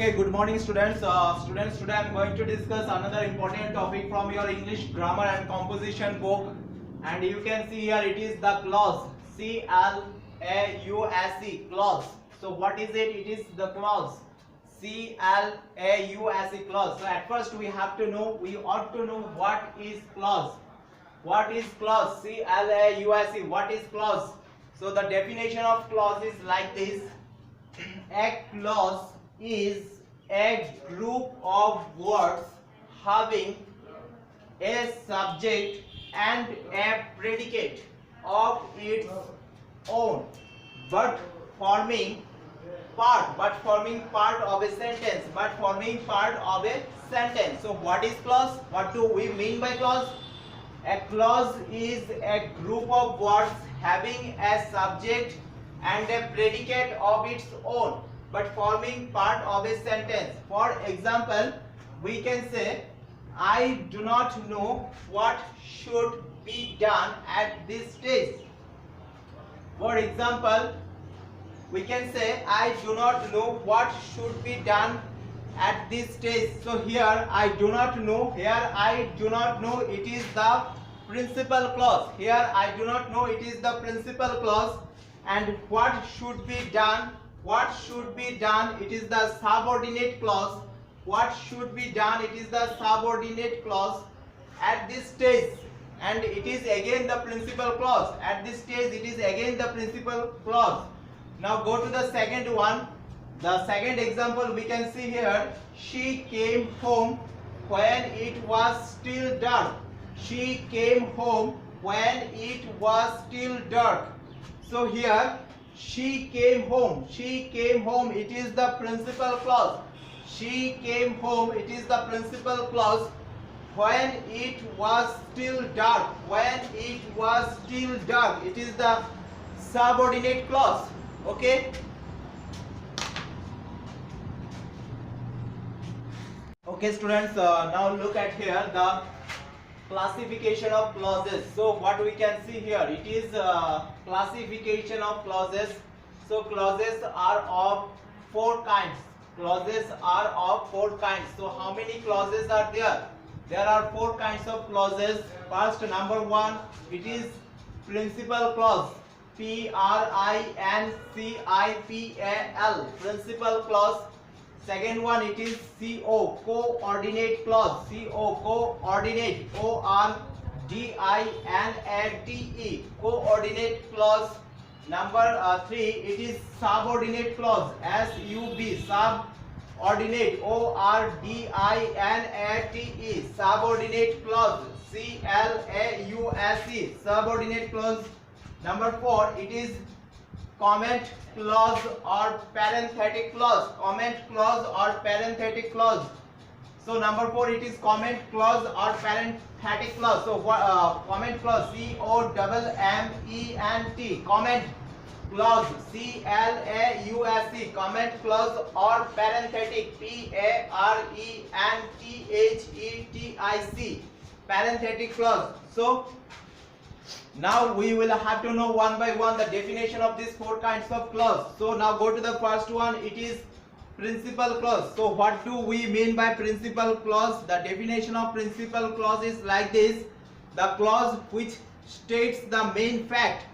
Okay, good morning students. Today I'm going to discuss another important topic from your English grammar and composition book, and you can see here it is the clause, clause, clause. So what is it? It is the clause, clause, clause. So at first we ought to know what is clause. What is clause? clause. What is clause? So the definition of clause is like this. A clause is a group of words having a subject and a predicate of its own, but forming part of a sentence. So what is clause? What do we mean by clause? A clause is a group of words having a subject and a predicate of its own, but forming part of a sentence. For example, we can say, I do not know what should be done at this stage. For example, we can say, I do not know what should be done at this stage. So here I do not know, it is the principal clause. Here I do not know, it is the principal clause. And what should be done, it is the subordinate clause. What should be done, it is the subordinate clause at this stage, and it is again the principal clause. At this stage it is again the principal clause. Now go to the second one. The second example we can see here, she came home when it was still dark. She came home when it was still dark. So here she came home, it is the principal clause. She came home, it is the principal clause. When it was still dark, it is the subordinate clause. Okay. Okay students, now look at here the classification of clauses. So what we can see here, it is classification of clauses. So clauses are of four kinds. So how many clauses are there? There are four kinds of clauses. First, number one, it is principal clause, principal, principal clause. Second one, it is coordinate clause, coordinate, coordinate clause. Number three, it is subordinate clause, subordinate, subordinate clause, subordinate clause. Number four, it is comment clause or parenthetic clause, So number four, it is comment clause or parenthetic clause. So comment clause, comment comment clause, comment clause, or parenthetic, parenthetic clause. So now we will have to know one by one the definition of these four kinds of clause. So now go to the first one, it is principal clause. So what do we mean by principal clause? The definition of principal clause is like this: the clause which states the main fact.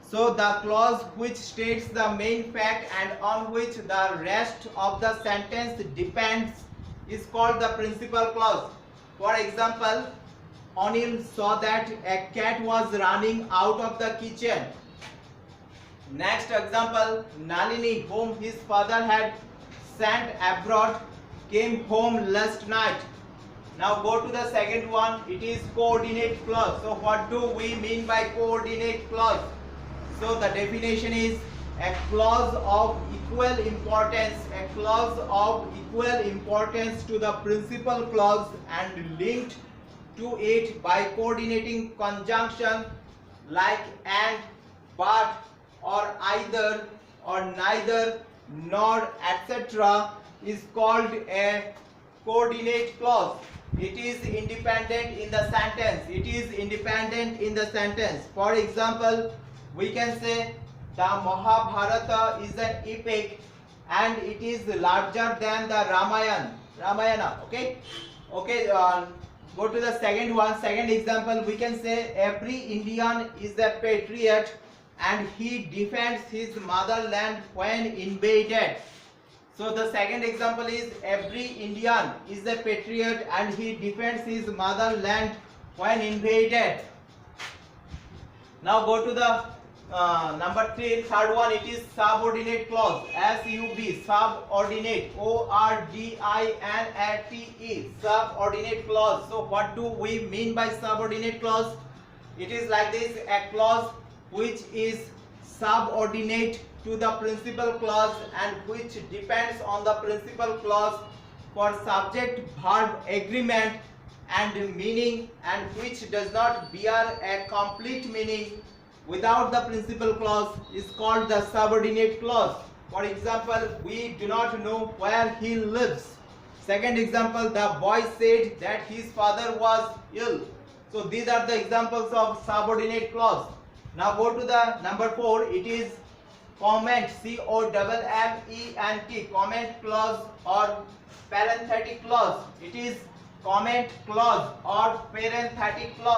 So the clause which states the main fact and on which the rest of the sentence depends is called the principal clause. For example, Anil saw that a cat was running out of the kitchen. Next example, Nalini, whom his father had sent abroad, came home last night. Now go to the second one, it is coordinate clause. So what do we mean by coordinate clause? So the definition is a clause of equal importance, to the principal clause and linked to it by coordinating conjunction like and, but, or either, or neither, nor, etc. is called a coordinate clause. It is independent in the sentence. For example, we can say the Mahabharata is an epic and it is larger than the Ramayana. Okay. Go to the second one. Second example, we can say every Indian is a patriot and he defends his motherland when invaded. So the second example is every Indian is a patriot and he defends his motherland when invaded. Now go to the number 3, third one. It is subordinate clause. SUB, subordinate. ORDINATE, subordinate clause. So what do we mean by subordinate clause? It is like this: a clause which is subordinate to the principal clause and which depends on the principal clause for subject verb agreement and meaning, and which does not bear a complete meaning without the principal clause is called the subordinate clause. For example, we do not know where he lives. Second example, the boy said that his father was ill. So these are the examples of subordinate clause. Now go to the number 4. It is comment, COMMENT, comment clause or parenthetic clause. It is comment clause or parenthetic clause.